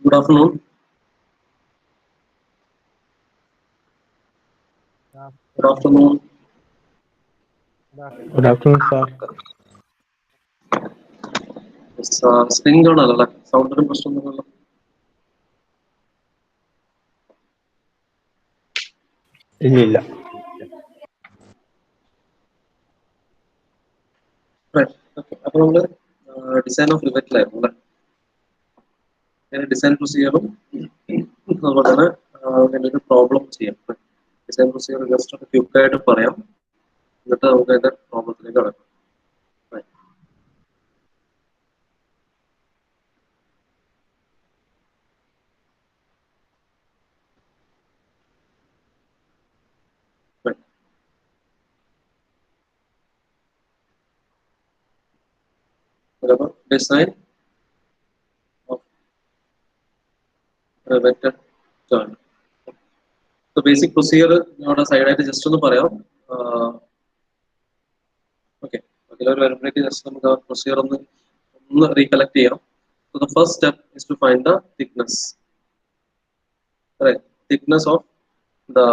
Good afternoon. Good afternoon. Good afternoon, sir. It's screen on alala. Sound and question alala. ഇല്ലില്ല. Right. Okay. അപ്പോൾ നമ്മൾ design of റിവറ്റിലായിരുന്നു അല്ലേ? അങ്ങനെ design പ്രൊസീജിയറും അതുപോലെ തന്നെ ഒരു പ്രോബ്ലം ചെയ്യാം. ഡിസൈൻ പ്രൊസീജിയർ ജസ്റ്റ് ഒന്ന് ക്വിക്കായിട്ട് പറയാം, എന്നിട്ട് നമുക്ക് അതിന്റെ പ്രോബ്ലത്തിലേക്ക് കടക്കാം. Design of riveted joint. So basic procedure നമ്മുടെ സൈഡായിട്ട് ജസ്റ്റ് ഒന്ന് പറയാം. ഓക്കെ, അതിലൊരു വരുമ്പോഴേക്ക് ജസ്റ്റ് നമുക്ക് ആ പ്രൊസീജിയർ ഒന്ന് റീകളക്ട് ചെയ്യാം. So the first step is to find the thickness. Right, thickness of the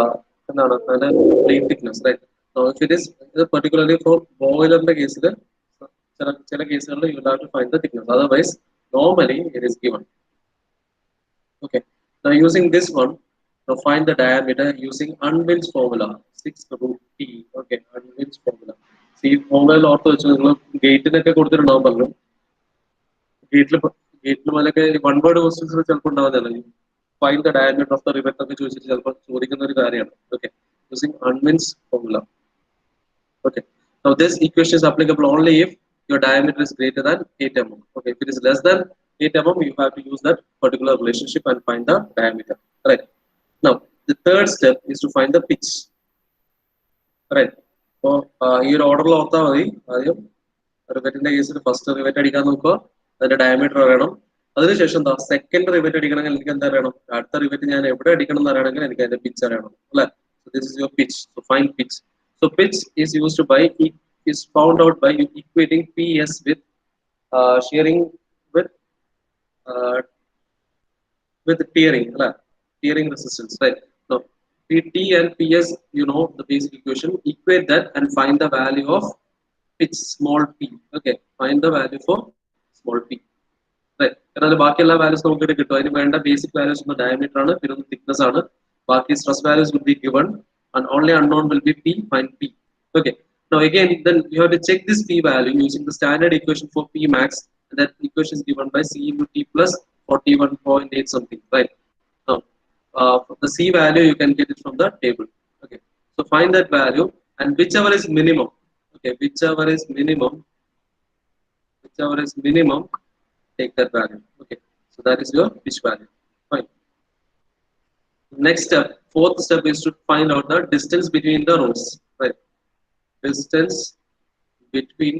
plate thickness, right? So if it is particularly for boiler case, ചില കേസുകളിൽ you will have to find the thickness. Otherwise, normally it is given. Okay. Now using this one, now find the diameter using Unwin's formula, 6√T. Okay, Unwin's formula. See, formula ഓർത്ത് വെച്ച് നിങ്ങൾ ഗേറ്റിനൊക്കെ കൊടുത്തിട്ടുണ്ടാവും. ഗേറ്റിൽ പോലൊക്കെ one word questions ചിലപ്പോൾ ഉണ്ടാവുന്നതല്ല. Find the diameter of the rivet ഒക്കെ ചോദിച്ചിട്ട് ചിലപ്പോൾ ചോദിക്കുന്ന ഒരു കാര്യമാണ്. Okay, using Unwin's formula. Okay. Now this equation is applicable only if your diameter is greater than 8 mm. Okay, if it is less than 8 mm, you have to use that particular relationship and find the diameter. Right. Now the third step is to find the pitch. Right. So ഈ ഒരു ഓർഡറിൽ ഓർത്താൽ മതി. ആദ്യം റിവറ്റിന്റെ കേസിൽ first rivet അടിക്കാൻ നോക്കുക, അതിന്റെ ഡയമീറ്റർ അറിയണം. അതിനുശേഷം എന്താ സെക്കൻഡ് റിവറ്റ് അടിക്കണമെങ്കിൽ എനിക്ക് എന്താ അറിയണം, അടുത്ത റിവറ്റ് ഞാൻ എവിടെ അടിക്കണം എന്ന് അറിയണമെങ്കിൽ എനിക്ക് അതിന്റെ പിച്ച് അറിയണം അല്ലെ. So this is your pitch. So find pitch. So pitch is used by is found out by equating PS with shearing with tearing, tearing resistance, right? Now PT and PS, you know the basic equation. Equate that and find the value of pitch, small p. Okay, find the value for small p. Right. എന്നാൽ ബാക്കി എല്ലാ values നമുക്ക് കിട്ടും. അതിന് വേണ്ട basic values ഒന്ന് diameter ആണ്, പിന്നെ ഒന്ന് തിക്നെസ് ആണ്. ബാക്കി stress values will be given and only unknown will be p. Find p. Okay. Now again, then you have to check this p value using the standard equation for p max. And that equation is given by c into t plus 41.8 something. Right. Now the c value you can get it from the table. Okay. So find that value and whichever is minimum. Okay. Whichever is minimum. Take that value. Okay, so that is your pitch value. Fine. Next step, fourth step is to find out the distance between the rows. Right, distance between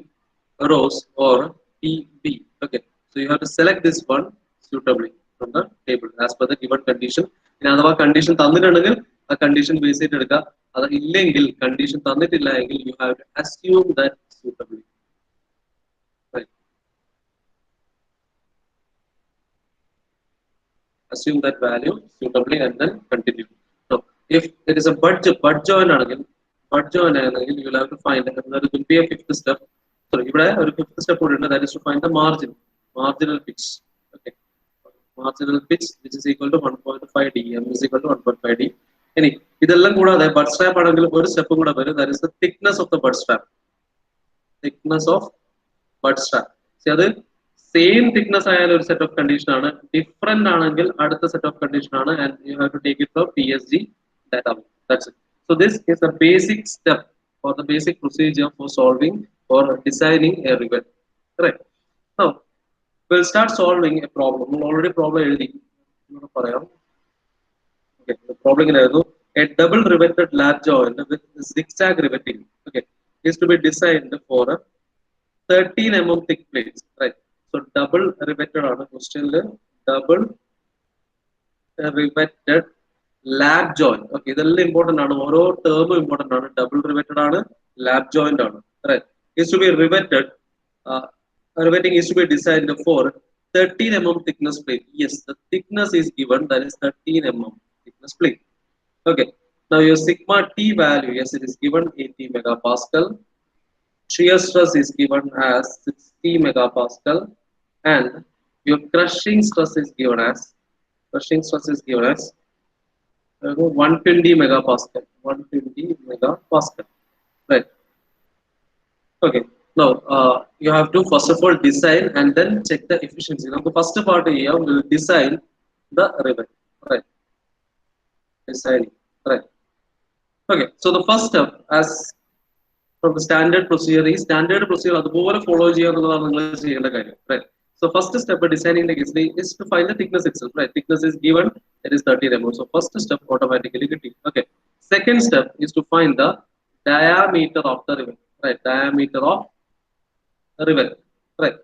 rows or PB. Okay, so you have to select this one suitably from the table as per the given condition. In other condition തന്നിട്ടുണ്ടെങ്കിൽ ആ condition base ചെയ്ത് എടുക്കുക. അത് ഇല്ലെങ്കിൽ condition തന്നിട്ടില്ല എങ്കിൽ you have to assume that suitably. Assume that value suitably and then continue. So if there is a butt joint you will have to find, and there will be a fifth step. So if I have a fifth step, that is to find the marginal pitch. Okay, marginal pitch which is equal to 1.5 d. M is equal to 1.5 d. Any ഇതെല്ലാം കൂടാതെ butt strap ആണെങ്കിൽ ഒരു step കൂടെ വരും. That is the thickness of the butt strap. Thickness of butt strap. See അത് same thickness ആയാലും ഒരു set of condition ആണ്, ഡിഫറെന്റ് ആണെങ്കിൽ അടുത്ത സെറ്റ് ഓഫ് കണ്ടീഷൻ ആണ്, and you have to take it from PSG data. That's it. So this is the basic step or the basic procedure for solving or designing a rivet. Correct. Now we'll start solving a problem. We already problem എഴുതി പറയാം. Okay, the problem is a double riveted lap joint with zigzag riveting. Okay, is to be designed for a 13 mm thick plates. Right. So double riveted on a question, double riveted lap joint. Okay, this is important. Oro term important. Double riveted on a lap joint on. Right, is to be riveted. Riveting is to be designed for 13 mm thickness plate. Yes, the thickness is given, that is 13 mm thickness plate. Okay. Now your sigma T value, yes, it is given 80 megapascal. Shear stress is given as 60 megapascal, and your crushing stress is given as 120 megapascal. 120 megapascal. Right. Okay. Now, you have to first of all design and then check the efficiency. Now, the first part here will design the rivet. Right. Designing. Right. Okay. So the first step, as from the standard procedure അതുപോലെ follow ചെയ്യാന്നുള്ളതാണ് നിങ്ങൾ ചെയ്യേണ്ട കാര്യം. Right. So first step designing the case is to find the thickness itself. Right. Thickness is given. It is 30 mm. So first step automatically getting. Okay. Second step is to find the diameter of the rivet. Right. Diameter of rivet. Right.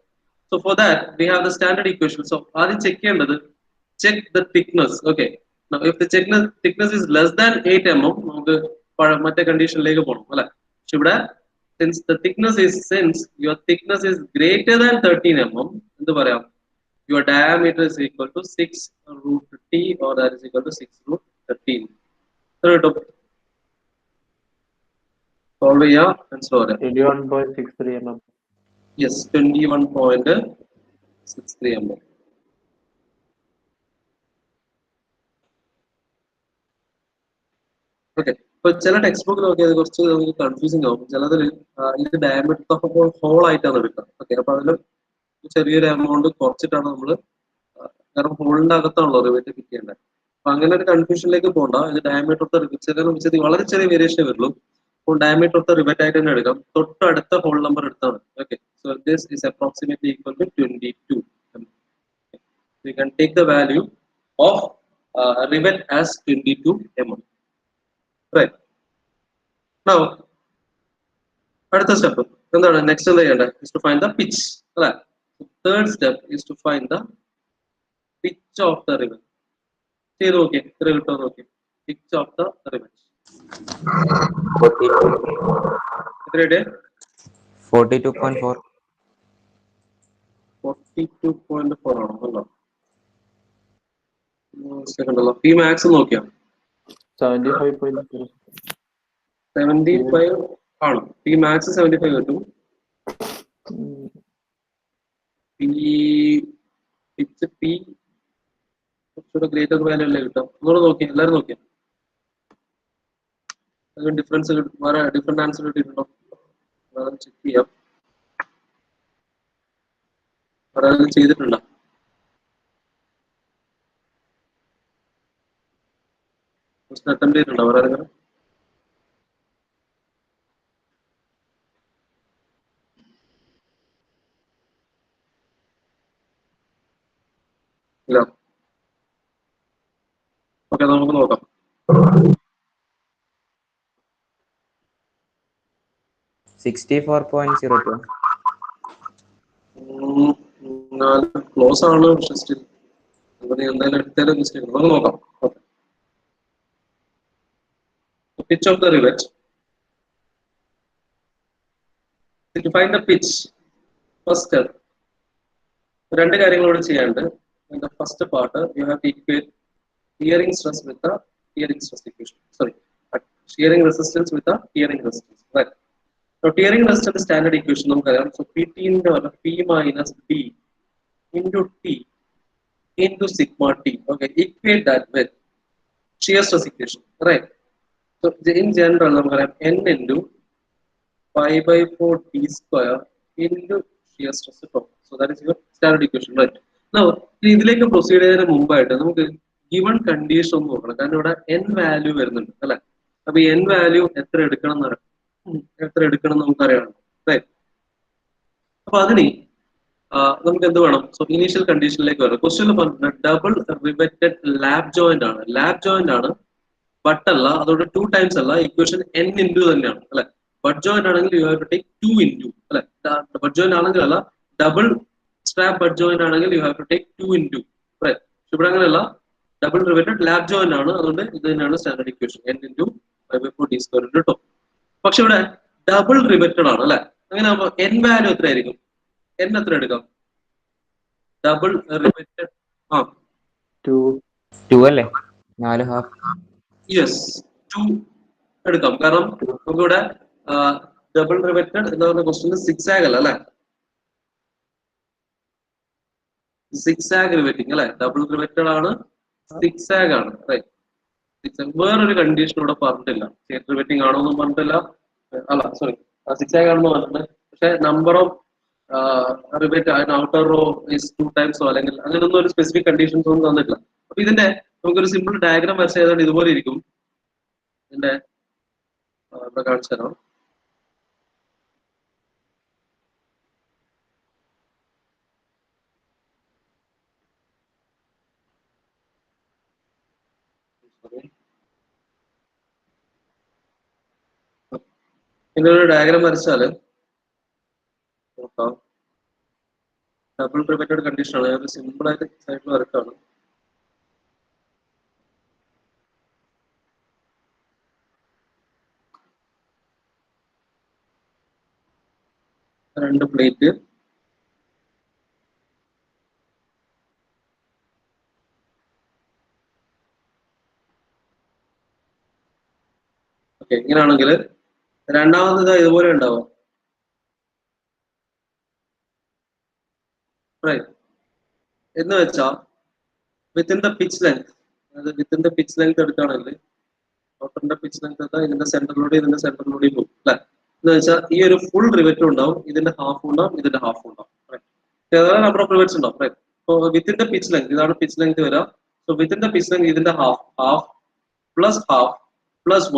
So for that we have the standard equation. So ആദ്യം check ചെയ്യേണ്ടത് check the thickness. Okay. Now if the thickness is less than 8 mm, നമുക്ക് മറ്റേ കണ്ടീഷനിലേക്ക് പോകണം അല്ലെ. പക്ഷെ ഇവിടെ since your thickness is greater than 13 mm, എന്ത് പറയാം, your diameter is equal to 6 root t, or that is equal to 6 root 13. Solve ചെയ്യാം and solve it. 21.63 mm. Yes, 21.63 mm. Okay. ഇപ്പൊ ചില ടെക്സ്റ്റ് ബുക്ക് നോക്കിയാൽ കുറച്ച് നമുക്ക് കൺഫ്യൂസിങ് ആവും. ചിലതിൽ ഇത് ഡയമീറ്റർ ഓഫ് ഹോൾ ആയിട്ടാണ് എടുക്കുക. ഓക്കെ. അപ്പൊ അതിൽ ചെറിയൊരു എമൗണ്ട് കുറച്ചിട്ടാണ് നമ്മൾ, കാരണം ഹോളിന്റെ അകത്താണല്ലോ റിവറ്റ് ഫിറ്റ് ചെയ്യേണ്ടത്. അപ്പൊ അങ്ങനെ ഒരു കൺഫ്യൂഷനിലേക്ക് പോകണ്ട. ഇത് ഡയമീറ്റർ ഓഫ് ദ വളരെ ചെറിയ വേരിയേഷനേ വരുള്ളൂ. അപ്പോൾ ഡയമീറ്റർ ഓഫ് ദ റിവറ്റ് ആയിട്ട് തന്നെ എടുക്കാം. തൊട്ടടുത്ത ഹോൾ നമ്പർ എടുത്താണ്. Okay. So this is approximately equal to 22. You can take the value of rivet as 22 mm. Right. Now, അടുത്ത സ്റ്റെപ്പ് എന്താണ്, നെക്സ്റ്റ് എന്താ ചെയ്യേണ്ടത്, is to find the pitch. അല്ലെ. Third step is to find the pitch of the rivet. ചെയ്ത് നോക്കിയേ, എത്ര കിട്ടുമോ നോക്കി. Pitch of the rivet. 42.4. 42.4 ആണോ അല്ലോ. സെക്കൻഡല്ലോ. പി മാക്സ് നോക്കിയാ 75.0. 75 ആണ്. പി മാക്സ് 75 കിട്ടും. പിച്ച് പി കുറച്ചുകൂടെ ഗ്രേറ്റർ വാല്യൂ അല്ലേ കിട്ടാം. ഒന്നുകൂടെ നോക്കി, എല്ലാവരും നോക്കിയാ ഡിഫറൻസ് കിട്ടും. വേറെ ഡിഫറെന്റ് ആൻസർ കിട്ടിയിട്ടുണ്ടോ ചെക്ക് ചെയ്യാം. വേറെ ചെയ്തിട്ടുണ്ടോ? അറ്റംപ്റ്റ് ചെയ്തിട്ടുണ്ടോ വേറെ ആരെങ്കിലും? ഇല്ല. ഓക്കെ, നമുക്ക് നോക്കാം. ക്ലോസ് ആണ്, പക്ഷെ സ്റ്റിൽ എന്തായാലും എടുത്തേലും മിസ്റ്റേക്ക്. നമുക്ക് നോക്കാം. Okay. Pitch of the rivet. To find the pitch, first step, രണ്ട് കാര്യങ്ങളോട് ചെയ്യാണ്ട്. In the first part, you have to equate shearing stress with the shearing stress equation. Shearing resistance with the shearing resistance. Right. Now, shearing resistance standard equation നമുക്കറിയാം. So PT into P minus D into T into sigma T. Okay. Equate that with shear stress equation. Right. So in general, നമുക്കറിയാം N into pi by 4 T square into shear stress top. So that is your standard equation, right? Now, ഇതിലേക്ക് proceed ചെയ്യുന്നതിന് മുമ്പായിട്ട് നമുക്ക് given condition ഒന്ന് നോക്കണം. കാരണം ഇവിടെ N value വരുന്നുണ്ട് അല്ലെ. അപ്പൊ N വാല്യൂ എത്ര എടുക്കണം എന്ന് നമുക്കറിയണം. റൈറ്റ്. അപ്പൊ അതിന് നമുക്ക് എന്ത് വേണം? സോ ഇനീഷ്യൽ കണ്ടീഷനിലേക്ക് വരാം. ക്വസ്റ്റ്യനിൽ പറഞ്ഞിട്ട് ഡബിൾ റിവറ്റഡ് ലാബ് ജോയിന്റ് ആണ്. ലാബ് ജോയിന്റ് ആണ്, ബട്ട് അല്ല. അതോടെ 2 ടൈംസ് അല്ല. ഇക്വേഷൻ N ഇൻറ്റു തന്നെയാണ് അല്ലെ. ബട്ട് ജോയിന്റ് ആണെങ്കിൽ you have to take 2 into അല്ലെ. ബട്ട് ജോയിന്റ് ആണെങ്കിൽ അല്ല, ഡബിൾ സ്ട്രാപ്പ് ബട്ട് ജോയിന്റ് ആണെങ്കിൽ you have to take 2 into. Right. ഇവിടെ അങ്ങനെയല്ല, ഡബിൾ റിവറ്റഡ് ലാബ് ജോയിന്റ് ആണ്. അതുകൊണ്ട് ഇത് തന്നെയാണ് standard equation. N into 5/4 T square into to. പക്ഷെ ഇവിടെ ഡബിൾ റിവറ്റഡ് ആണ് അല്ലെ. അങ്ങനെ ആകുമ്പോൾ N വാല്യൂ എത്ര ആയിരിക്കും? N എത്ര എടുക്കാം? ഡബിൾ റിവേറ്റഡ് ടു അല്ലേ 4.5. യെസ് 2 എടുക്കാം. കാരണം നമുക്കിവിടെ ഡബിൾ റിവേറ്റഡ് എന്ന് പറഞ്ഞ ക്വസ്റ്റ്യൻ 6 ആഗ് അല്ല അല്ലെ, 6 ആഗ് റിവേറ്റിംഗ് അല്ലെ, ഡബിൾ റിവേറ്റഡ് ആണ്, 6 ആഗ് ആണ്. വേറൊരു കണ്ടീഷൻ ഇവിടെ പറഞ്ഞിട്ടില്ല, സ്റ്റേറ്റ് റിവേറ്റിംഗ് ആണോ എന്നും പറഞ്ഞിട്ടില്ല, അല്ല സോറി 6 ആഗ് ആണെന്ന് പറഞ്ഞിട്ടുണ്ട്. പക്ഷെ number of rivet outer row is 2 ടൈംസോ അല്ലെങ്കിൽ അങ്ങനെയൊന്നും ഒരു സ്പെസിഫിക് കണ്ടീഷൻസ് ഒന്നും തന്നിട്ടില്ല. അപ്പൊ ഇതിന്റെ നമുക്കൊരു സിമ്പിൾ ഡയഗ്രാം വരച്ച് ചെയ്താൽ ഇതുപോലെ ഇരിക്കും. ഇതിന്റെ ഇവിടെ കാണിച്ചു തരാം. ഇതിനൊരു ഡയഗ്രാം വരച്ചാല് നോക്കാം. ഡബിൾ റിവേറ്റഡ് കണ്ടീഷൻ ആണ്, ഒരു സിമ്പിൾ ആയിട്ട് സൈഡിൽ വരക്കാണ്. രണ്ട് പ്ലേറ്റ്, ഓക്കെ. ഇങ്ങനെയാണെങ്കിൽ രണ്ടാമത് ഇതുപോലെ ഉണ്ടാവും. എന്ന് വെച്ചാൽ വിത്തിൻ ദ പിച്ച് ലെങ്ത്, അതായത് വിത്തിൻ ദ പിച്ച് ലെങ്ത് എടുക്കുകയാണെങ്കിൽ ഔട്ടറിന്റെ പിച്ച് ലെങ്ത് എടുത്താൽ ഇതിന്റെ സെന്ററിലൂടെയും പോകും അല്ലെ. എന്ന് വെച്ചാൽ ഈ ഒരു ഫുൾ റിവറ്റും ഉണ്ടാവും, ഇതിന്റെ ഹാഫ് ഉണ്ടാവും, ഇതിന്റെ ഹാഫ് ഉണ്ടാവും. നമ്പർ ഓഫ് റിവറ്റ്സ് ഉണ്ടാവും. So within the pitch length, ഇതാണ് പിച്ച് ലെങ്ത് വരാം. So within the pitch length ഇതിന്റെ half plus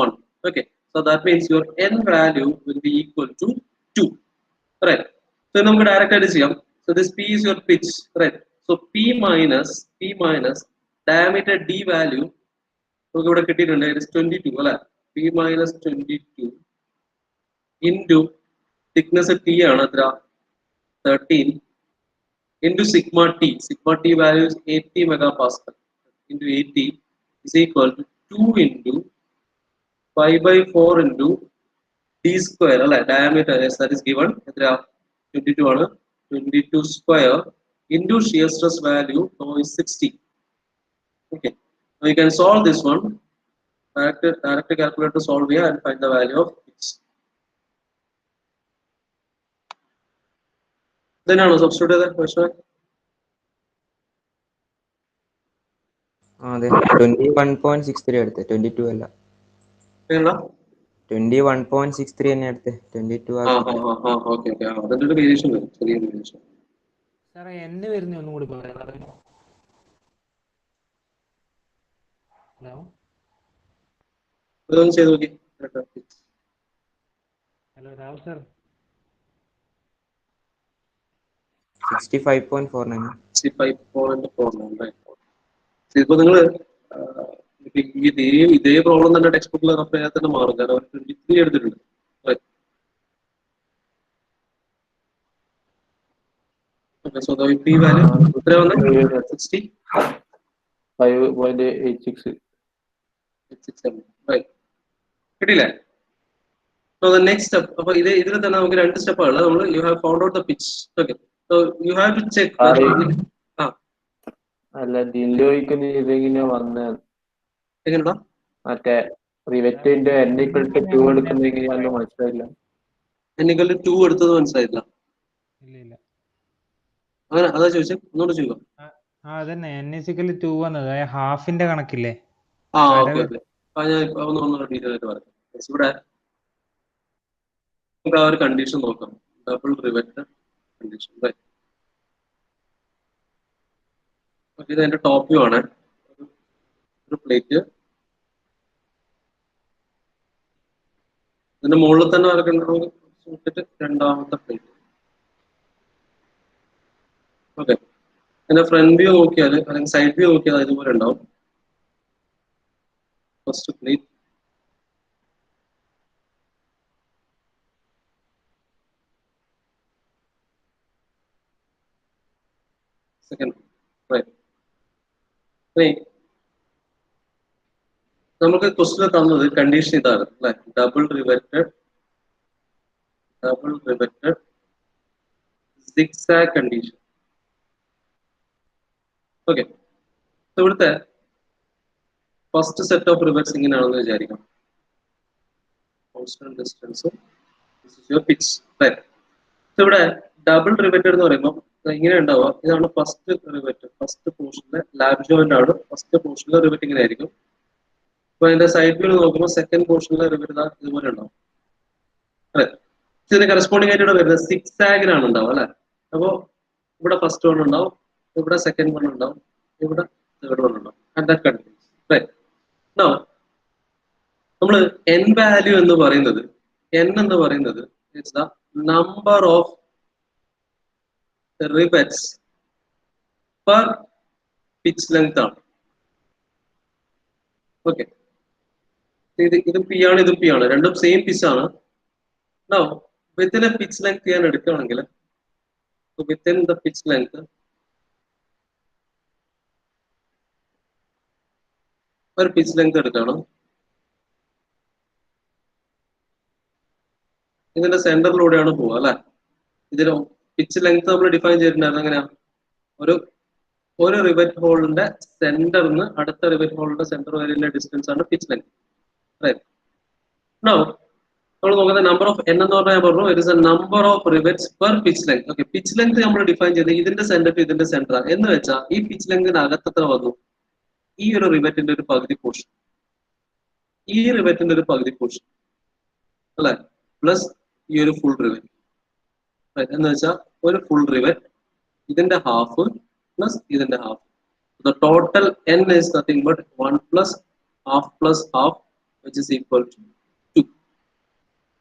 1. Okay, so that means your n value will be equal to 2, right? So നമുക്ക് direct ആയിട്ട് ചെയ്യാം. So this p is your pitch, right? So p minus diameter d value നമുക്ക് ഇവിടെ കിട്ടിയിട്ടുണ്ട്, it is 22 അല്ലെ. p minus 22 into thickness t ആണ് എത്ര 13 into sigma t value is 80 megapascal into 80 is equal to 2 into 5/4 into d square അല്ലെ, diameter, yes, that is given എത്ര 22 ആണ്, 22 square into shear stress value now is 60. Okay, now you can solve this one, direct calculator solve here and find the value of pitch. Then I substitute that question. അതെ 21.63 എടുത്ത് 22 അല്ല, 21.63 തന്നെ എടുത്ത് 22 okay. അതിന്റെ ഒരു variation വരും, ചെറിയൊരു variation. സാറേ എന്ന് വരുന്ന ഒന്നും കൂടി പറയാം. ഹലോ ഇതൊന്ന് ചെയ്ത് നോക്കി. Hello Rahul sir. 65.49. 65.49. ഇപ്പൊ നിങ്ങള് ഇതേ പ്രോബ്ലം തന്നെ ടെക്സ്റ്റ് ബുക്കിൽ റെഫർ ചെയ്യാൻ തന്നെ മാറും, കാരണം 23 എടുത്തിട്ടുണ്ട്. So the p value എത്ര വന്നു? 65.86. Right. കിട്ടിയില്ലേ? So the next step, അപ്പൊ ഇതിൽ തന്നെ നമുക്ക് രണ്ട് സ്റ്റെപ്പുകൾ. നമ്മൾ you have found out the pitch. Okay. So you have to check. അല്ല ദില്ലോയ്ക്ക് ഇതെങ്ങനെയാ വന്നത്? എങ്ങനെയാ മറ്റേ റിവെറ്റിന്റെ n=2 എടുക്കുന്നത് എങ്ങനെയാണെന്ന് മനസ്സിലായില്ല. n=2 എടുത്തത് മനസ്സിലായില്ല. ഇല്ല അങ്ങനെ അതാ ചോദിച്ചത്, ഒന്നുകൂടെ ചോദിക്കാം. അതന്നെ n=2 വന്നത് ഹാഫിന്റെ കണക്കില്ലേ? ഓക്കെ. ഞാൻ ഒന്നുകൂടെ ഡീറ്റെയിൽ ആയിട്ട് പറയാം. ഇവിടെ നമുക്ക് ആ ഒരു കണ്ടീഷൻ നോക്കാം, ഡബിൾ റിവറ്റഡ് കണ്ടീഷൻ. ഇത് അതിന്റെ ടോപ്പ് വ്യൂ ആണ്. ഒരു പ്ലേറ്റ്, ഇതിന്റെ മുകളിൽ തന്നെ വരയ്ക്കേണ്ട രണ്ടാമത്തെ പ്ലേറ്റ്. ഓക്കെ, അതിന്റെ ഫ്രണ്ട് വ്യൂ നോക്കിയാൽ അല്ലെങ്കിൽ സൈഡ് വ്യൂ നോക്കിയാൽ ഇതുപോലെ ഉണ്ടാവും. First plate, second. നമുക്ക് ക്വസ്റ്റ്യൻ തന്നത് കണ്ടീഷൻ ഇതാണ് അല്ലെ, double riveted zigzag condition. Okay, ഇവിടുത്തെ ഫസ്റ്റ് സെറ്റ് ഓഫ് റിവറ്റ്സ് ഇങ്ങനെയാണെന്ന് വിചാരിക്കാം. Constant distance, pitch. ഇവിടെ ഡബിൾ റിവറ്റഡ് എന്ന് പറയുമ്പോൾ ഇങ്ങനെ ഉണ്ടാവുക. ഇതാണ് ഫസ്റ്റ് റിവറ്റ്, ഫസ്റ്റ് പോർഷനിലെ ലാബ് ജോയിന്റ് ആണ്. ഫസ്റ്റ് പോർഷനിലെ റിവറ്റ് ഇങ്ങനെ ആയിരിക്കും. അപ്പൊ അതിന്റെ സൈഡ് വ്യൂ നോക്കുമ്പോൾ സെക്കൻഡ് പോർഷനിലെ റിവറ്റ് ഇതുപോലെ ഉണ്ടാവും. അല്ലെ, ഇതിന് കറസ്പോണ്ടിങ് ആയിട്ട് ഇവിടെ വരുന്നത് സിക്സ് ആഗിലാണ് ഉണ്ടാവും അല്ലെ. അപ്പോ ഇവിടെ ഫസ്റ്റ് വൺ ഉണ്ടാവും, ഇവിടെ സെക്കൻഡ് വൺ ഉണ്ടാവും, ഇവിടെ തേർഡ് വൺ ഉണ്ടാവും. And that continues. Right. Now നമ്മൾ n വാല്യൂ എന്ന് പറയുന്നത്, n എന്ന് പറയുന്നത് it's the number of rivets per pitch length ആണ്. ഓക്കെ, ഇത് പി ആണ്, ഇത് പി ആണ്, രണ്ടും സെയിം പിച്ച് ആണ്. Now within a pitch length ഞാൻ എടുക്കുകയാണെങ്കിൽ, വിത്തിൻ ദ പിച്ച് ലെങ്ത് ഒരു പിച്ച് ലെങ്ത് എടുക്കണം. ഇതിന്റെ സെന്ററിലൂടെയാണ് പോവുക അല്ലെ. ഇതിന് പിച്ച് ലെങ്ത് നമ്മൾ ഡിഫൈൻ ചെയ്തിട്ടുണ്ടായിരുന്നു. എങ്ങനെയാ? ഒരു റിവറ്റ് ഹോളിന്റെ സെന്ററിന് അടുത്ത റിവറ്റ് ഹോളിന്റെ സെന്റർ വരെയുള്ള ഡിസ്റ്റൻസ് ആണ് പിച്ച് ലെങ്ത്. നൗ നമ്മൾ നോക്കുന്ന നമ്പർ ഓഫ് n എന്ന് പറഞ്ഞാൽ ഞാൻ പറഞ്ഞു it is A number of rivets per pitch length. Okay, pitch length നമ്മൾ ഡിഫൈൻ ചെയ്ത് ഇതിന്റെ സെന്റർ ടു ഇതിന്റെ സെന്റർ എന്ന് വെച്ചാൽ ഈ പിച്ച് ലെങ്തിന് അകത്ത് എത്ര വന്നു? ഈ ഒരു റിവറ്റിന്റെ ഒരു പകുതി പോർഷൻ, ഈ റിവറ്റിന്റെ ഒരു പകുതി പോർഷൻ അല്ലെ, പ്ലസ് ഈ ഒരു ഫുൾ റിവറ്റ്. എന്ന് വെച്ചാൽ ഒരു ഫുൾ റിവറ്റ്, ഇതിന്റെ ഹാഫ് പ്ലസ് ഇതിന്റെ half. The total n is nothing but 1 plus half which is equal to 2.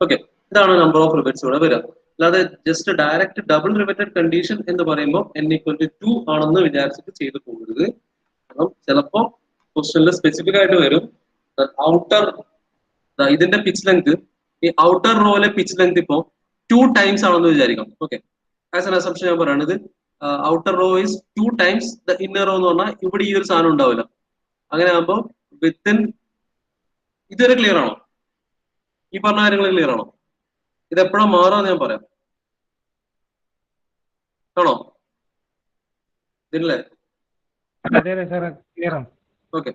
Okay, ഇതാണ് നമ്പർ ഓഫ് റിവറ്റ്സ് ഇവിടെ വരിക. അല്ലാതെ just direct double riveted condition എന്ന് പറയുമ്പോൾ n equal to 2 ആണെന്ന് വിചാരിച്ചിട്ട് ചെയ്തു പോകരുത്. കാരണം ചിലപ്പോൾ ക്വസ്റ്റനിൽ സ്പെസിഫിക് ആയിട്ട് വരും ഔട്ടർ, ഇതിന്റെ പിച്ച് ലെങ്ത്, ഈ ഔട്ടർ റോയിലെ പിച്ച് ലെങ്ത് ഇപ്പോ 2 ടൈംസ് ആണെന്ന് വിചാരിക്കാം. ഓക്കെ, ആസ് എൻ അസംപ്ഷൻ ഞാൻ പറയുന്നത് outer row is 2 times the inner row എന്ന് പറഞ്ഞാൽ ഇവിടെ ഈ ഒരു സാധനം ഉണ്ടാവില്ല. അങ്ങനെ ആകുമ്പോൾ വിത്തിൻ, ഇതുവരെ ക്ലിയർ ആണോ? ഈ പറഞ്ഞ കാര്യങ്ങൾ ക്ലിയർ ആണോ? ഇത് എപ്പോഴാണ് മാറാന്ന് ഞാൻ പറയാം. ആണോ? ഇതില്ലേ? ഓക്കെ,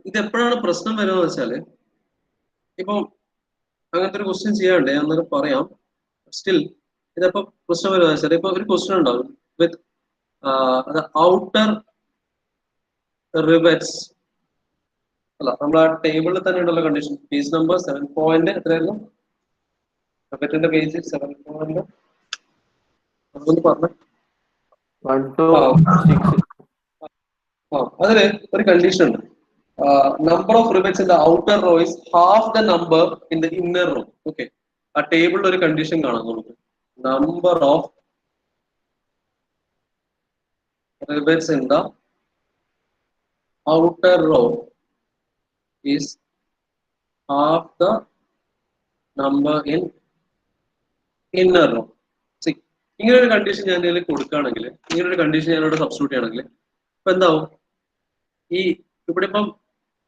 ഇത് എപ്പോഴാണ് പ്രശ്നം വരുന്നത് വെച്ചാല്, ഇപ്പൊ അങ്ങനത്തെ ഒരു ക്വസ്റ്റ്യൻ ചെയ്യാണ്ട് ഞാൻ അന്നേരം പറയാം. സ്റ്റിൽ ഇതെപ്പോ പ്രശ്നം വരുന്നത് വെച്ചാൽ, ഇപ്പൊ ഒരു ക്വസ്റ്റ്യൻ ഉണ്ടാവും വിത്ത് ഔട്ടർ റിവറ്റ്സ് അല്ല, നമ്മൾ ആ ടേബിളിൽ തന്നെ ഉണ്ടല്ലോ കണ്ടീഷൻ. പേജ് നമ്പർ 7 എത്രയായിരുന്നു? റിവറ്റിന്റെ പേജ് 7 അതൊന്ന് പറഞ്ഞു. അതില് ഒരു കണ്ടീഷൻ ഉണ്ട്. Number of rivets in the outer row is half the number in the inner row. Okay, ആ ടേബിളിൽ ഒരു കണ്ടീഷൻ കാണാം നമുക്ക്. Number of rivets in the outer row is half the number in inner row. See, ഇങ്ങനെ ഒരു condition ഞാൻ ഇതിൽ കൊടുക്കുകയാണെങ്കിൽ, ഇങ്ങനെ ഒരു കണ്ടീഷൻ ഞാനിവിടെ സബ്സ്റ്റിറ്റ്യൂട്ട് ചെയ്യണമെങ്കിൽ ഇപ്പൊ എന്താവും? ഈ ഇവിടെ ഇപ്പം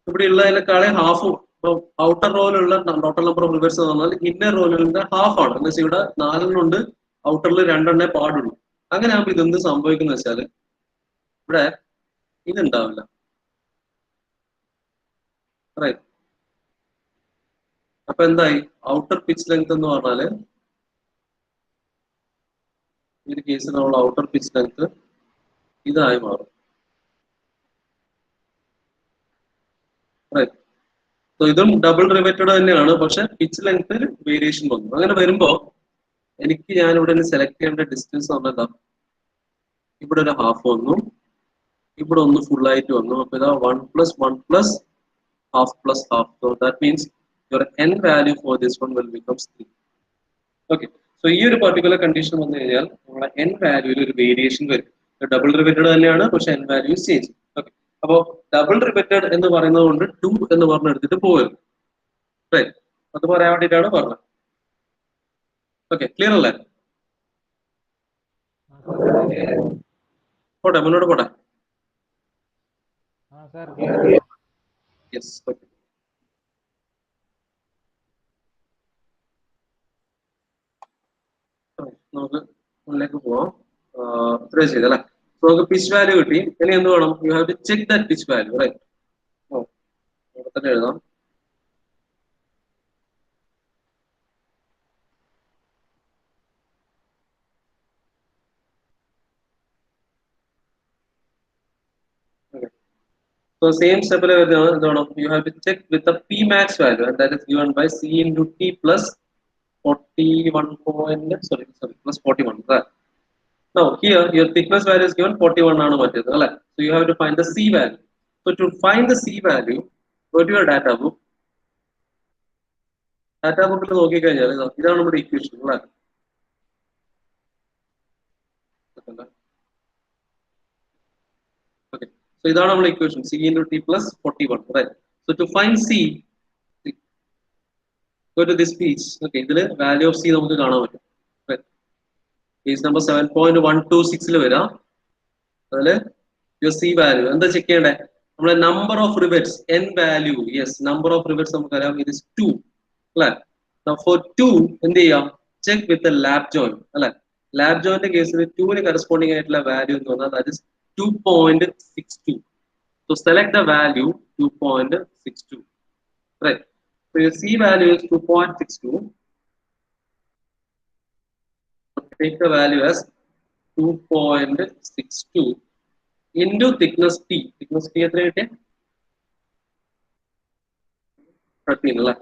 ഇവിടെ ഉള്ളതിനേക്കാളെ ഹാഫ്, ഇപ്പൊ ഔട്ടർ റോയിലുള്ള ടോട്ടൽ നമ്പർ ഓഫ് റിവേഴ്സ് എന്ന് പറഞ്ഞാൽ ഇന്നർ റോയിലുള്ള ഹാഫ് ആണ്. എന്ന് വെച്ചാൽ ഇവിടെ 4 ഉണ്ട്, ഔട്ടറിൽ 2 പാടുള്ളൂ. അങ്ങനെ ആകുമ്പോൾ ഇതെന്ത് സംഭവിക്കുന്ന വെച്ചാൽ ഇവിടെ ഇതുണ്ടാവില്ല. റൈറ്റ്. അപ്പൊ എന്തായി? ഔട്ടർ പിച്ച് ലെങ്ത് എന്ന് പറഞ്ഞാല് ഈ ഒരു കേസിൽ നമ്മൾ ഔട്ടർ പിച്ച് ലെങ്ത് ഇതായി മാറും. റൈറ്റ്. സോ ഇതും ഡബിൾ റിവേറ്റഡ് തന്നെയാണ്, പക്ഷെ പിച്ച് ലെങ്ത്തിൽ വേരിയേഷൻ വന്നു. അങ്ങനെ വരുമ്പോ എനിക്ക് ഞാൻ ഇവിടെ സെലക്ട് ചെയ്യേണ്ട ഡിസ്റ്റൻസ് പറഞ്ഞാൽ ഇവിടെ ഒരു ഹാഫ് വന്നു, ഇവിടെ ഒന്ന് ഫുൾ ആയിട്ട് വന്നു. അപ്പൊ ഇതാ 1 plus 1 plus half plus half. So that means your n value for this one will become 3. Okay. So ഈ ഒരു പർട്ടിക്കുലർ കണ്ടീഷൻ വന്നു കഴിഞ്ഞാൽ നമ്മുടെ n വാല്യൂവിൽ ഒരു വേരിയേഷൻ വരും. ഡബിൾ റിവേറ്റഡ് തന്നെയാണ്, പക്ഷെ n വാല്യൂ ചേഞ്ച്. ഓക്കെ, അപ്പോ ഡബിൾ റിവേറ്റഡ് എന്ന് പറയുന്നത് കൊണ്ട് 2 എന്ന് പറഞ്ഞ് എടുത്തിട്ട് പോകരുത്. റൈറ്റ്, അത് പറയാൻ വേണ്ടിയിട്ടാണ് പറഞ്ഞത്. ഓക്കെ, ക്ലിയർ അല്ലേ? പോട്ടെ, മുന്നോട്ട് പോട്ടെ. Yes, okay. നമുക്ക് മുന്നിലേക്ക് പോവാം. ഇത്രയും ചെയ്തല്ലേ? So the pitch value കിട്ടി. ഇനി എന്ത് വേണം? You have to check that pitch value, right? Oh, ഇവിടെ തന്നെ എഴുതാം. Okay. So same step you have to check with the P max value, and that is given by C into T plus 41 point, plus 41. Right? Now here your thickness value is given 41 ആണ് മറ്റേത് അല്ലേ? So you have to find the C value. So to find the C value, go to your data book. Data book ൽ നോക്കിക്കഴിഞ്ഞാൽ ഇതാണ് നമ്മുടെ equation അല്ലേ? Okay. So ഇതാണ് നമ്മുടെ equation C into T plus 41, right? So to find C, go to this page. Okay, ഇതില് value of C നമുക്ക് കാണാൻ പറ്റും. Right? Page number 7.126 ൽ വരാം. അതില് your C value എന്താ ചെക്ക് ചെയ്യണ്ടേ? നമ്മുടെ number of rivets, n value, yes, number of rivets നമുക്കറിയാം, it is 2 അല്ലേ? Now for 2 എന്ത് ചെയ്യാം? Check with the lap joint അല്ലേ? Lap joint കേസിൽ 2 ന് corresponding ആയിട്ടുള്ള value എന്ന് പറഞ്ഞാൽ that is 2.62. So select the value 2.62, right? So your C value is 2.62. Take the value as 2.62 into thickness T. Thickness T എത്ര കിട്ടിയ? 13 അല്ലേ?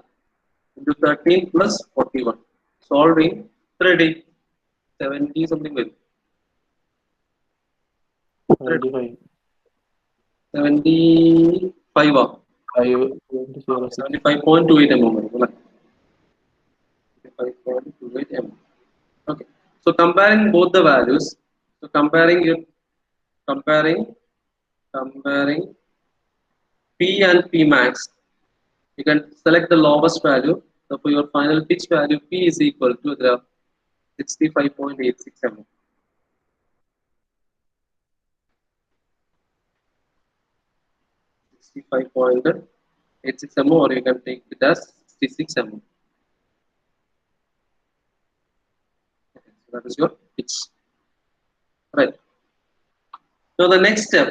Into 13 plus 41. Solving 30, 70 something വരും. 75 ആ? 75.28 mm അല്ലേ? 75.28 mm. Okay. So comparing both the values, so comparing P and P max, you can select the lowest value. So for your final pitch value, P is equal to the 65.86 mm. Or you can take it as 66 mm. Okay, so that is your pitch. Right. Now the next step,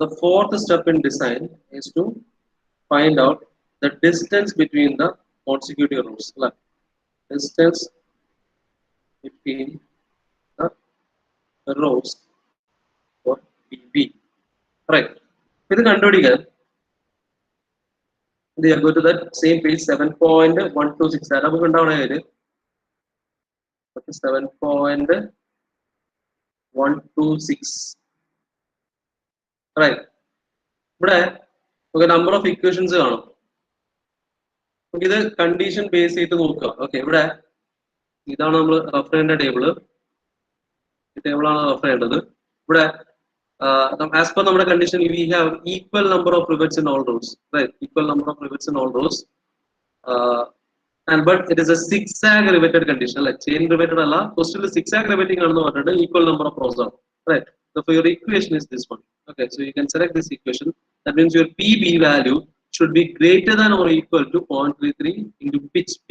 the fourth step in design, is to find out the distance between the consecutive rows. Distance between the rows for PB. Right. With the control, they go to that same page 7.126. That is 7.126. Right. But okay, number of equations കാണും. ഇത് condition base ചെയ്ത് നോക്കുക. Okay, ഇവിടെ ഇതാണ് നമ്മൾ refer ചെയ്യേണ്ട table. ഈ ടേബിളാണ് refer ചെയ്യേണ്ടത്. ഇവിടെ as per നമ്മുടെ condition, we have equal number of rivets in all rows, right? Equal number of rivets in all rows, and but it is a zigzag riveted condition, like chain riveted alla, question zigzag riveting aanu parnadu equal number of rows are, right? So for your equation is this one. Okay, so you can select this equation. That means your PB value should be greater than or equal to 0.33 into pitch P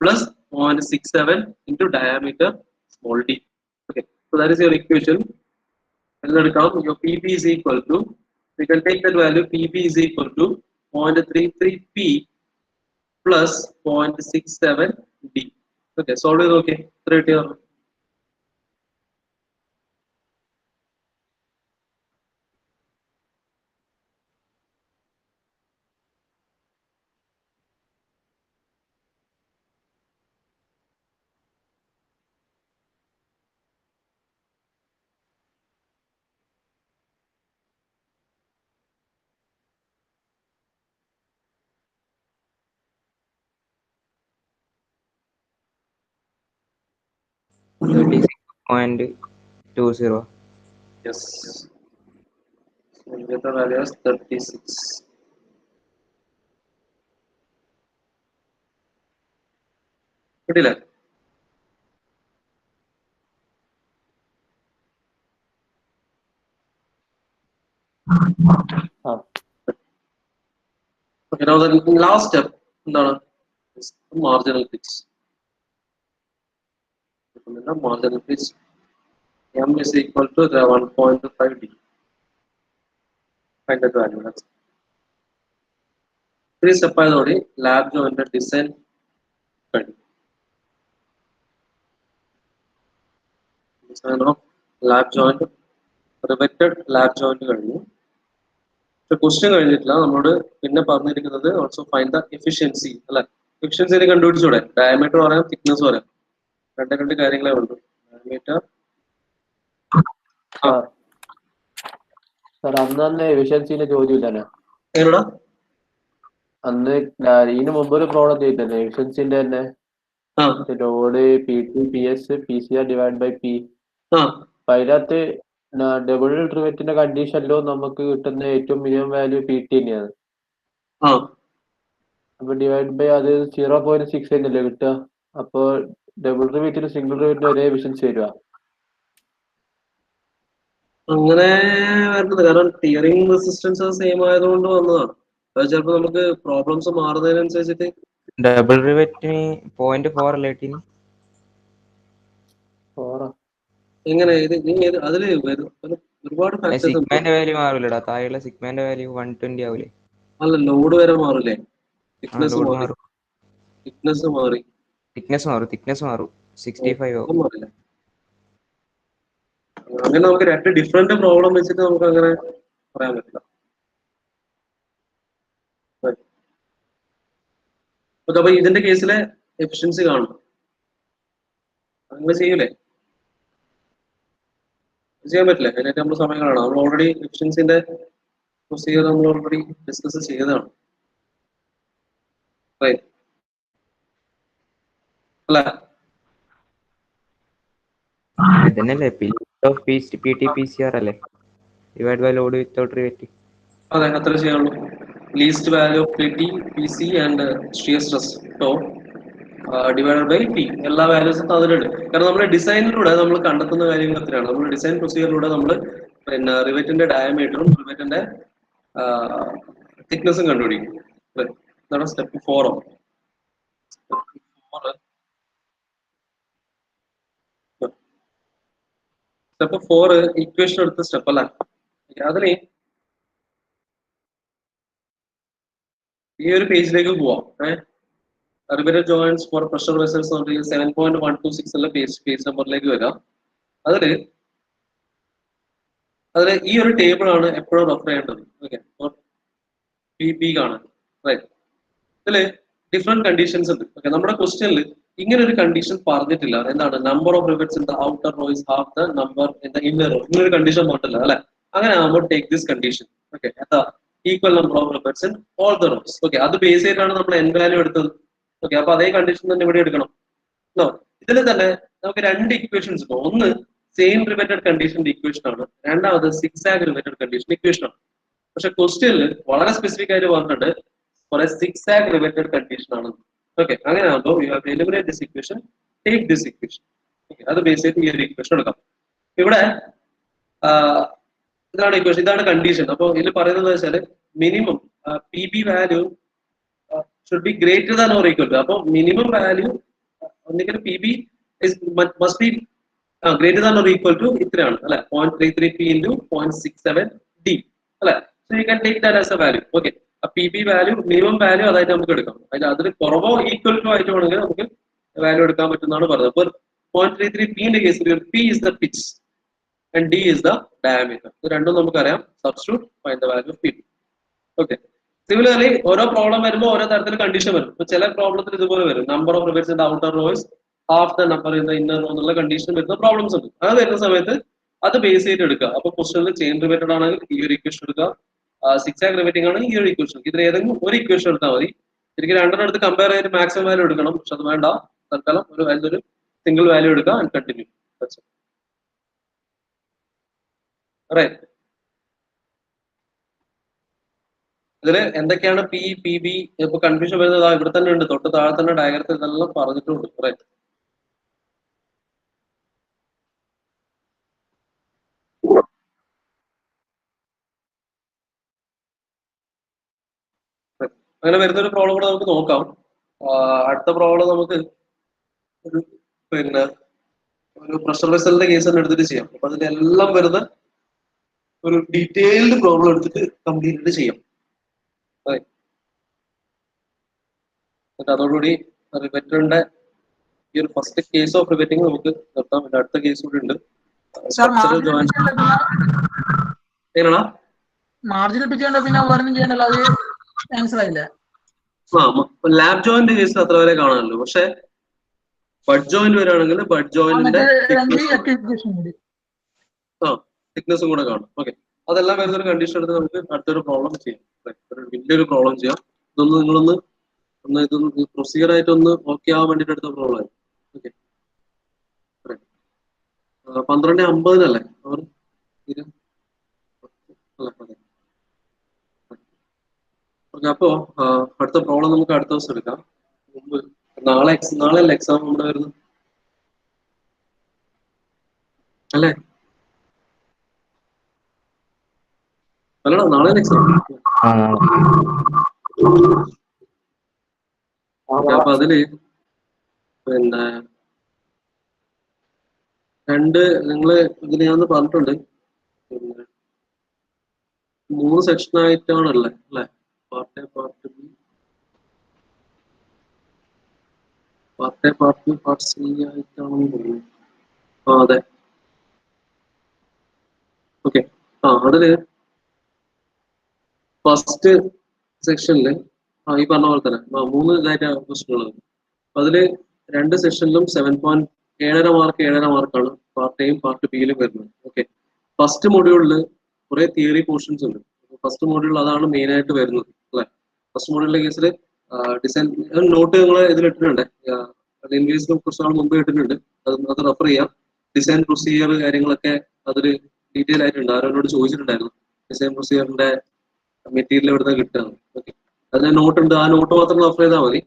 plus 0.67 into diameter small d. Okay, so that is your equation. Your PB is equal to, we can take that value, PB is equal to 0.33P plus 0.67D. Okay, solve it. Okay, right here. .20. Yes. So we get the value as 36. കിട്ടില്ലേ? Okay, now the last step, is marginal pitch. Marginal pitch. M is equal to the 1.5D. Find that value. That's three step ആയതോടെ lap joint design കഴിഞ്ഞു. Design of lap joint riveted lap joint കഴിഞ്ഞു. പക്ഷെ question കഴിഞ്ഞിട്ടില്ല. നമ്മളോട് പിന്നെ പറഞ്ഞിരിക്കുന്നത് also find the efficiency അല്ലെ. Efficiency കണ്ടുപിടിച്ചൂടെ? ഡയമീറ്റർ പറയാം, തിക്നെസ് പറയാം, രണ്ട് കാര്യങ്ങളെ ഉള്ളൂ. ഡയമീറ്റർ സാർ അന്ന് എഫിഷ്യൻസിന്റെ ചോദ്യം ഇല്ലല്ലോ. എങ്ങനെയാ? അന്ന് ഇതിന് മുമ്പ് ഒരു പ്രോബ്ലം ചെയ്തില്ലേ എഫിഷ്യൻസിന്റെ തന്നെ, load P T P S P C R divide by P. അപ്പൊ അതിനകത്ത് ഡബിൾ റിവറ്റിന്റെ കണ്ടീഷനിലോ നമുക്ക് കിട്ടുന്ന ഏറ്റവും മിനിമം വാല്യൂ പി ടി തന്നെയാണ്. അപ്പൊ ഡിവൈഡ് ബൈ അത് 0.6 തന്നെയല്ലേ കിട്ടുക. അപ്പൊ ഡബിൾ റിവറ്റിന് സിംഗിൾ റിവറ്റിന് ഒരേ എഫിഷ്യൻസി വരുക. അങ്ങനെ വരുന്നത് കാരണം ടിയറിംഗ് റെസിസ്റ്റൻസ് സെയിം ആയതുകൊണ്ട് വന്നതാണ്. അത് ചിലപ്പോ നമുക്ക് പ്രോബ്ലംസ് മാറുന്നതിനനുസരിച്ചിട്ട് ഡബിൾ റിവറ്റിന് 0.4 അല്ലേ കിട്ടീനി? എങ്ങനെ ഇത് അതില് ഒരുപാട് ഫാക്ടേഴ്സ് സിഗ്മാന്റെ വാല്യൂ മാറൂലടാ. താഴെയുള്ള സിഗ്മാന്റെ വാല്യൂ 120 ആവൂലേ? അല്ല, ലോഡ് വരെ മാറില്ലേ? ലോഡ് മാറും, തിക്നെസ് മാറി, തിക്നെസ് മാറും 65 ആവും. മാറില്ല. അങ്ങനെ നമുക്ക് രണ്ട് ഡിഫറെന്റ് പ്രോബ്ലം വെച്ചിട്ട് നമുക്ക് അങ്ങനെ പറയാൻ പറ്റില്ല. അപ്പൊ ഇതിന്റെ കേസിലെ എഫിഷ്യൻസി കാണും. അങ്ങനെ ചെയ്യൂലേ? ചെയ്യാൻ പറ്റില്ല. അതിനായിട്ട് നമ്മൾ സമയം കാണാം. നമ്മൾ ഓൾറെഡി എഫിഷ്യൻസിന്റെ പ്രൊസീജിയർ നമ്മൾ ഓൾറെഡി ഡിസ്കസ് ചെയ്തതാണ്. അല്ല, ഇതന്നെയല്ലേ PTPCR അല്ലേ? Divide by load without rivet. അതെ, അത്ര ചെയ്യാനുള്ളൂ. Least value of PT, PC and shear stress divide by P. എല്ലാ വാല്യൂസും അതിലുണ്ട്. കാരണം നമ്മുടെ ഡിസൈനിലൂടെ നമ്മൾ കണ്ടെത്തുന്ന കാര്യങ്ങൾ എത്രയാണ്. നമ്മൾ ഡിസൈൻ പ്രൊസീജിയറിലൂടെ നമ്മൾ പിന്നെ റിവറ്റിന്റെ ഡയമീറ്ററും റിവറ്റിന്റെ തിക്നെസ്സും കണ്ടുപിടിക്കും. ഇതാണ് സ്റ്റെപ്പ് 4. സ്റ്റെപ്പ് 4 ഇക്വേഷൻ എടുത്ത സ്റ്റെപ്പ് അല്ല. അതിന് ഈ ഒരു പേജിലേക്ക് പോവാം. Riveted joints four pressure vessels 7.126 ഉള്ള പേജ് നമ്പറിലേക്ക് വരാം. അതില് ഈ ഒരു ടേബിൾ ആണ് എപ്പോഴും റെഫർ ചെയ്യേണ്ടത്. ഓക്കെ, PB കാണാൻ. റൈറ്റ്. ഇതില് ഡിഫറെന്റ് കണ്ടീഷൻസ് ഉണ്ട്. ഓക്കെ, നമ്മുടെ ക്വസ്റ്റ്യനിൽ ഇങ്ങനെ ഒരു കണ്ടീഷൻ പറഞ്ഞിട്ടില്ല. എന്താണ്? Number of rivets in the outer row is half the number in the inner row. ഇങ്ങനെ ഒരു കണ്ടീഷൻ പറഞ്ഞിട്ടില്ല അല്ലെ? അങ്ങനെ ആകുമ്പോൾ ടേക്ക് ദിസ് കണ്ടീഷൻ. ഓക്കെ, എന്താ? Equal number of rivets in all the rows. Okay, അത് ബേസ് ചെയ്തിട്ടാണ് നമ്മൾ എൻ വാല്യൂ എടുത്തത്. ഓക്കെ, അപ്പൊ അതേ കണ്ടീഷൻ തന്നെ ഇവിടെ എടുക്കണം. ഇതിൽ തന്നെ നമുക്ക് രണ്ട് ഇക്വേഷൻസ് ഉണ്ട്. ഒന്ന് സെയിം റിവേറ്റഡ് കണ്ടീഷന്റെ ഇക്വേഷൻ ആണ്, രണ്ടാമത് സിക്സാഗ് റിവേറ്റഡ് കണ്ടീഷൻ ഇക്വേഷൻ ആണ്. പക്ഷെ ക്വസ്റ്റ്യനിൽ വളരെ സ്പെസിഫിക് ആയിട്ട് പറഞ്ഞിട്ടുണ്ട് for a zigzag riveted condition ആണ്. ഓക്കെ, അങ്ങനെ ആകുമ്പോൾ you have to eliminate this equation, take this equation. Okay, അത് ബേസ് ചെയ്ത് ഈ ഒരു ഇക്വേഷൻ എടുക്കാം. ഇവിടെ ഇതാണ് ഇക്വേഷൻ, ഇതാണ് കണ്ടീഷൻ. അപ്പോൾ ഇതിൽ പറയുന്നത് വെച്ചാൽ minimum PB value should be greater than or equal to. അപ്പോൾ മിനിമം വാല്യൂ ഒന്നിക്കൽ PB must be greater than or equal to ഇത്രയാണ് അല്ലെ, 0.33P into 0.67D അല്ലെ. So you can take that as A value. Okay, PB value minimum value അതായിട്ട് നമുക്ക് എടുക്കാം. അതിൽ കുറവോ ഈക്വൽ ടു ആയിട്ട് വേണമെങ്കിൽ നമുക്ക് വാല്യൂ എടുക്കാൻ പറ്റുന്നതാണ് പറയുന്നത്. അപ്പോൾ 0.33P ന്റെ കേസിൽ P is the pitch and D is the diameter. ഇത് രണ്ടും നമുക്കറിയാം. Substitute find the value of PB. Okay, similarly ഓരോ പ്രോബ്ലം വരുമ്പോൾ ഓരോ തരത്തിൽ കണ്ടീഷൻ വരും. ഇപ്പൊ ചില പ്രോബ്ലത്തിൽ ഇതുപോലെ വരും, number of rivets in the outer row is half the number in the inner row എന്നുള്ള കണ്ടീഷൻ വരുന്ന പ്രോബ്ലംസ് ഉണ്ട്. അത് വരുന്ന സമയത്ത് അത് ബേസ് ചെയ്ത് എടുക്കുക. അപ്പൊ ക്വസ്റ്റനിൽ ചെയിൻ റിവേറ്റഡ് ആണെങ്കിൽ ഈ ഒരു ഇക്വേഷൻ എടുക്കുക, സിക്സാഗ് റിവേറ്റിംഗ് ആണെങ്കിൽ ഈ ഒരു ഇക്വേഷൻ. ഇതിൽ ഏതെങ്കിലും ഒരു ഇക്വേഷൻ എടുത്താൽ മതി. ശരിക്കും രണ്ടെണ്ണം എടുത്ത് കമ്പയർ ചെയ്ത് മാക്സിമം വാല്യൂ എടുക്കണം. പക്ഷെ അത് വേണ്ട, തൽക്കാലം ഒരു സിംഗിൾ വാല്യൂ എടുക്കുക ആൻഡ് കണ്ടിന്യൂ. റൈറ്റ്. ഇതില് എന്തൊക്കെയാണ് PB ഇപ്പൊ കൺഫ്യൂഷൻ വരുന്നത് ഇവിടെ തന്നെ ഉണ്ട്, തൊട്ട് താഴെ തന്നെ ഡയഗ്രത്തിൽ ഇതെല്ലാം പറഞ്ഞിട്ടുണ്ട്. റൈറ്റ്. അങ്ങനെ വരുന്നൊരു പ്രോബ്ലം കൂടെ നമുക്ക് നോക്കാം. അടുത്ത പ്രോബ്ലം നമുക്ക് പിന്നെ ഒരു പ്രഷർ വെസലിന്റെ കേസ് തന്നെ എടുത്തിട്ട് ചെയ്യാം. അപ്പൊ അതിലെല്ലാം വരുന്ന ഒരു ഡീറ്റെയിൽഡ് പ്രോബ്ലം എടുത്തിട്ട് കംപ്ലീറ്റ് ചെയ്യാം. അതോടുകൂടി റിവെറ്ററിന്റെ ഈ ഒരു ഫസ്റ്റ് കേസ് ഓഫ് റിവെറ്റിംഗ് നമുക്ക് നിർത്താം. അടുത്ത കേസ് കൂടി ഉണ്ട്. എങ്ങനെയാ മാർജിനൽ പിച്ച് ചെയ്യണ്ട, പിന്നെ വേറൊന്നും ചെയ്യണ്ടല്ലോ, അത് ക്യാൻസൽ ആയില്ലേ? ലാബ് ജോയിന്റ് കേസ് അത്ര വരെ കാണാമല്ലോ. പക്ഷെ ബഡ് ജോയിന്റ് വരികയാണെങ്കിൽ ബഡ് ജോയിന്റിന്റെ തിക്നെസ്സും കൂടെ കാണും. ഓക്കെ, അതെല്ലാം വരുന്നൊരു കണ്ടീഷൻ എടുത്ത് നമുക്ക് അടുത്തൊരു പ്രോബ്ലം ചെയ്യാം. വലിയൊരു പ്രോബ്ലം ചെയ്യാം. ഇതൊന്ന് നിങ്ങളൊന്ന് ഇതൊന്ന് പ്രൊസീജിയർ ആയിട്ട് ഒന്ന് ഓക്കെ ആവാൻ വേണ്ടിട്ട് എടുത്ത പ്രോബ്ലം ആയിരുന്നു. ഓക്കെ, 12:50 അവർ ഓക്കെ. അപ്പോ അടുത്ത പ്രോബ്ലം നമുക്ക് അടുത്ത ദിവസം എടുക്കാം. മുമ്പ് നാളെ അല്ല എക്സാം നമ്മുടെ വരുന്നത് അല്ലേ? അല്ലടാ, നാളെ എക്സാം. അപ്പൊ അതില് പിന്നെ നിങ്ങള് ഇതിന് ഞാൻ പറഞ്ഞിട്ടുണ്ട്, പിന്നെ 3 സെക്ഷനായിട്ടാണ് ഉള്ളത് അല്ലെ? Part A, part B, part A, part B, part C ആയിട്ടാണെന്ന് തോന്നുന്നു. അതെ. ഓക്കെ, അതില് ഫസ്റ്റ് സെക്ഷനില് ഈ പറഞ്ഞ പോലെ തന്നെ 3 ഇതായിട്ടാണ് പ്രശ്നമുള്ളത്. അതില് 2 സെക്ഷനിലും 7.7 മാർക്കാണ് പാർട്ട് എയും പാർട്ട് ബിയിലും വരുന്നത്. ഓക്കെ, ഫസ്റ്റ് മൊഡ്യൂളില് കുറെ തിയറി പോർഷൻസ് ഉണ്ട്. ഫസ്റ്റ് മൊഡ്യൂളിൽ അതാണ് മെയിൻ ആയിട്ട് വരുന്നത് അല്ലെ? ഫസ്റ്റ് മൊഡ്യൂളിലെ കേസിൽ ഡിസൈൻ നോട്ട് നിങ്ങൾ ഇതിലിട്ടിട്ടുണ്ട്, ഇംഗ്ലീഷിനെ കുറിച്ചാണ് മുമ്പ് ഇട്ടിട്ടുണ്ട്. അത് റെഫർ ചെയ്യാം. ഡിസൈൻ പ്രൊസീജിയർ കാര്യങ്ങളൊക്കെ അതിൽ ഡീറ്റെയിൽ ആയിട്ടുണ്ട്. ആരോട് ചോദിച്ചിട്ടുണ്ടായിരുന്നു ഡിസൈൻ പ്രൊസീജിയറിന്റെ മെറ്റീരിയൽ എവിടുന്ന് കിട്ടുകയാണ്. ഓക്കെ, അതിന് നോട്ട് ഉണ്ട്. ആ നോട്ട് മാത്രം റെഫർ ചെയ്താൽ മതി.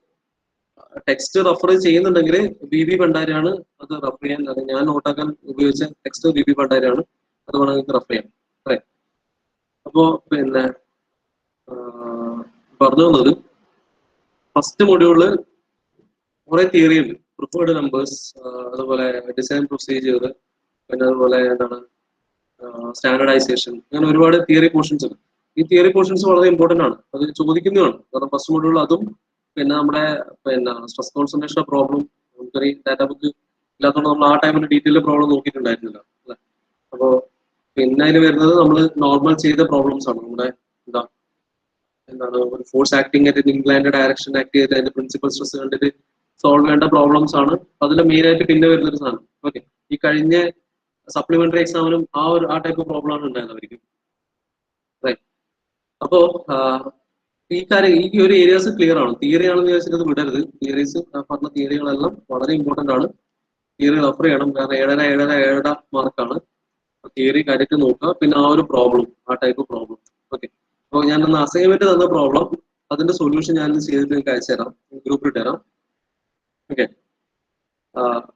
ടെക്സ്റ്റ് റെഫർ ചെയ്യുന്നുണ്ടെങ്കിൽ BB ഭണ്ഡാരിയാണ് അത് റെഫർ ചെയ്യാൻ. അത് ഞാൻ നോട്ടാക്കാൻ ഉപയോഗിച്ച ടെക്സ്റ്റ് BB ഭണ്ഡാരിയാണ്. അത് വേണമെങ്കിൽ നിങ്ങൾക്ക് റെഫർ ചെയ്യാം. അല്ലേ? അപ്പോ പിന്നെ പറഞ്ഞു വന്നത് ഫസ്റ്റ് മൊഡ്യൂളില് കുറെ തിയറി ഉണ്ട്. പ്രിഫേർഡ് നമ്പേഴ്സ്, അതുപോലെ ഡിസൈൻ പ്രൊസീജിയർ, പിന്നെ അതുപോലെ എന്താണ് സ്റ്റാൻഡർഡൈസേഷൻ, അങ്ങനെ ഒരുപാട് തിയറി പോർഷൻസ് ഉണ്ട്. ഈ തിയറി പോർഷൻസ് വളരെ ഇമ്പോർട്ടന്റ് ആണ്. അത് ചോദിക്കുന്നതാണ്. കാരണം ഫസ്റ്റ് മൊഡ്യൂൾ അതും പിന്നെ നമ്മുടെ സ്ട്രെസ് കോൺസെൻട്രേഷൻ പ്രോബ്ലം, നമുക്കറിയാം ഡാറ്റ ബുക്ക് ഇല്ലാത്തതുകൊണ്ട് നമ്മൾ ആ ടൈമിൽ ഡീറ്റെയിൽ പ്രോബ്ലം നോക്കിയിട്ടുണ്ടായിരുന്നില്ല അല്ലെ? അപ്പോ പിന്നെ അതിൽ വരുന്നത് നമ്മൾ നോർമൽ ചെയ്ത പ്രോബ്ലംസ് ആണ്. നമ്മുടെ എന്താണ് ഒരു ഫോഴ്സ് ആക്ടിങ് ആയിട്ട് ഇൻക്ലൈൻഡ് ഡയറക്ഷൻ ആക്ട് ചെയ്ത് അതിന്റെ പ്രിൻസിപ്പൽ സ്ട്രെസ് കണ്ടിട്ട് സോൾവ് ചെയ്യേണ്ട പ്രോബ്ലംസ് ആണ് അതിൽ മെയിൻ ആയിട്ട് പിന്നെ വരുന്നൊരു സാധനം. ഓക്കെ, ഈ കഴിഞ്ഞ സപ്ലിമെന്ററി എക്സാമിനും ആ ടൈപ്പ് പ്രോബ്ലം ആണ് ഉണ്ടായത് അവർക്ക്. അപ്പോ ഈ ഒരു ഏരിയാസ് ക്ലിയർ ആണ്. തിയറി ആണെന്ന് വിചാരിച്ചിട്ട് വിടരുത്. തിയറീസ് പറഞ്ഞ തിയറികളെല്ലാം വളരെ ഇമ്പോർട്ടന്റ് ആണ്. തിയറി റെഫർ ചെയ്യണം. കാരണം 7.5 മാർക്കാണ് തിയറി കാര്യത്തിൽ നോക്കുക. പിന്നെ ആ ഒരു പ്രോബ്ലം, ആ ടൈപ്പ് പ്രോബ്ലം. ഓക്കെ, അപ്പോൾ ഞാൻ ഒന്ന് അസൈൻമെന്റ് തന്ന പ്രോബ്ലം അതിന്റെ സൊല്യൂഷൻ ഞാൻ ചെയ്തിട്ട് നിങ്ങൾക്ക് അയച്ചു തരാം, ഗ്രൂപ്പിൽ ഇട്ടുതരാം. ഓക്കെ,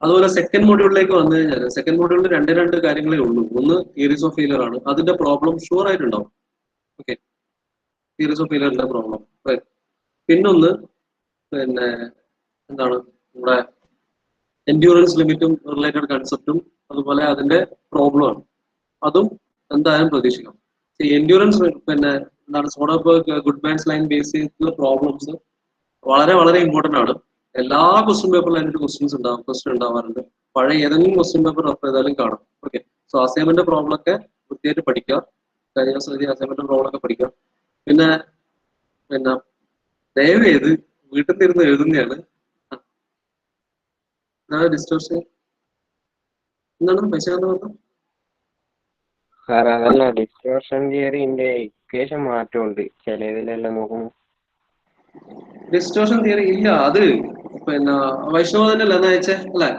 അതുപോലെ സെക്കൻഡ് മോഡ്യൂളിലേക്ക് വന്നു കഴിഞ്ഞാൽ സെക്കൻഡ് മോഡ്യൂളിൽ 2 കാര്യങ്ങളേ ഉള്ളൂ. ഒന്ന് തിയറീസ് ഓഫ് ഫെയിലിയർ ആണ്. അതിന്റെ പ്രോബ്ലം ഷുവർ ആയിട്ടുണ്ടാവും. ഓക്കെ, തിയറീസ് ഓഫ് ഫെയിലിയറിന്റെ പ്രോബ്ലം. പിന്നൊന്ന് പിന്നെ എന്താണ് നമ്മുടെ എൻഡ്യൂറൻസ് ലിമിറ്റും റിലേറ്റഡ് കൺസെപ്റ്റും അതുപോലെ അതിന്റെ പ്രോബ്ലമാണ്. അതും എന്തായാലും പ്രതീക്ഷിക്കാം. എൻഡ്യൂറൻസ് പിന്നെ എന്താണ് Soderbergh good man's line base ചെയ്തിട്ടുള്ള പ്രോബ്ലംസ് വളരെ വളരെ ഇമ്പോർട്ടന്റ് ആണ്. എല്ലാ ക്വസ്റ്റ്യൻ പേപ്പറിലും അതിന്റെ ക്വസ്റ്റ്യൻ ഉണ്ടാവാറുണ്ട്. പഴയ ഏതെങ്കിലും ക്വസ്റ്റ്യൻ പേപ്പർ റെഫർ ചെയ്താലും കാണാം. ഓക്കെ, സോ അസൈൻമെന്റ് പ്രോബ്ലം ഒക്കെ കൃത്യമായിട്ട് പഠിക്കുക. കഴിഞ്ഞ ദിവസം അസൈൻമെന്റ് പ്രോബ്ലം ഒക്കെ പഠിക്കുക. പിന്നെ ദയവ് ചെയ്ത് വീട്ടിൽ നിന്ന് എഴുതുന്നതാണ്. ഡിസ്റ്റോർഷൻ എന്താണ് പൈസ പറഞ്ഞു? അതല്ല, ഡിസ്റ്റോർഷൻ തിയറിന്റെ ഇക്വേഷൻ മാറ്റമുണ്ട് ചിലതിലെല്ലാം നോക്കുമ്പോൾ. ഡിസ്റ്റോർഷൻ തിയറി ഇല്ല, അത് പിന്നെ വൈഷ്ണവ തന്നെയല്ലേ എന്നാ അയച്ചേ അല്ലേ?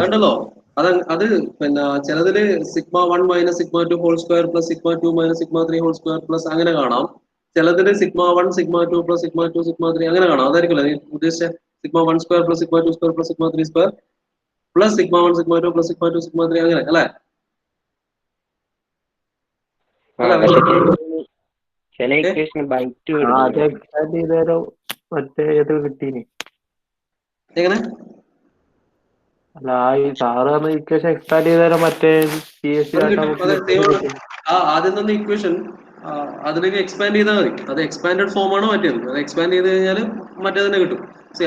കണ്ടല്ലോ, അത് പിന്നെ ചിലതില് σ1 - σ2 whole square plus σ2 - σ3 whole square plus അങ്ങനെ കാണാം. ചിലതില് σ1 σ2 പ്ലസ് σ2 σ3 അങ്ങനെ കാണാം. അതായിരിക്കുമല്ലോ നീ ഉദ്ദേശിച്ച σ1 square plus σ2 square plus σ3 square plus σ1 σ2 plus σ2 σ3 അങ്ങനെ അല്ലേ? ചില ഇക്വേഷൻ ബൈറ്റ് മറ്റേ ഇത് കിട്ടീന്. എങ്ങനെ അല്ല ഈ സാറ് തന്ന ഇക്വേഷൻ എക്സ്പാൻഡ് ചെയ്താലും മറ്റേ PSC ആദ്യം തന്നെ ഇക്വേഷൻ അതിലേക്ക് എക്സ്പാൻഡ് ചെയ്താൽ മതി. അത് എക്സ്പാൻഡഡ് ഫോം ആണോ മറ്റേത്. അത് എക്സ്പാൻഡ് ചെയ്ത് കഴിഞ്ഞാൽ മറ്റേ തന്നെ കിട്ടും.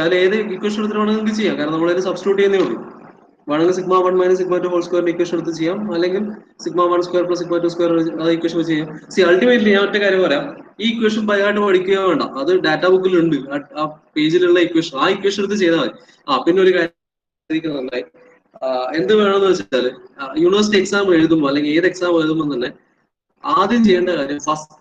അതിൽ ഏത് ഇക്വേഷൻ എടുത്തിട്ടാണെങ്കിൽ നിങ്ങൾക്ക് ചെയ്യാം. കാരണം നമ്മളതിന് സബ്സ്റ്റിറ്റ്യൂട്ട് ചെയ്യുന്നേ ഉള്ളൂ. വേണമെങ്കിൽ സിഗ്മ 1 മൈനസ് സിഗ്മ 2 ഹോൾ സ്ക്വയറിന്റെ ഇക്വേഷൻ എടുത്ത് ചെയ്യാം. അല്ലെങ്കിൽ sigma 1 square plus sigma 2 square ആ ഇക്വേഷൻ വെച്ച് ചെയ്യാം. അൾട്ടിമേറ്റ്ലി ഞാൻ ഒറ്റ കാര്യം പറയാം, ഈ ഇക്വേഷൻ ബൈഹാർട്ട് പഠിക്കുക വേണ്ട. അത് ഡാറ്റാ ബുക്കിലുണ്ട്, ആ പേജിലുള്ള ഇക്വേഷൻ. ആ ഇക്വേഷൻ എടുത്ത് ചെയ്താൽ മതി. പിന്നെ ഒരു കാര്യം എന്ത് വേണമെന്ന് വെച്ചാൽ യൂണിവേഴ്സിറ്റി എക്സാം എഴുതുമ്പോൾ അല്ലെങ്കിൽ ഏത് എക്സാം എഴുതുമ്പോൾ തന്നെ ആദ്യം ചെയ്യേണ്ട കാര്യം ഫസ്റ്റ്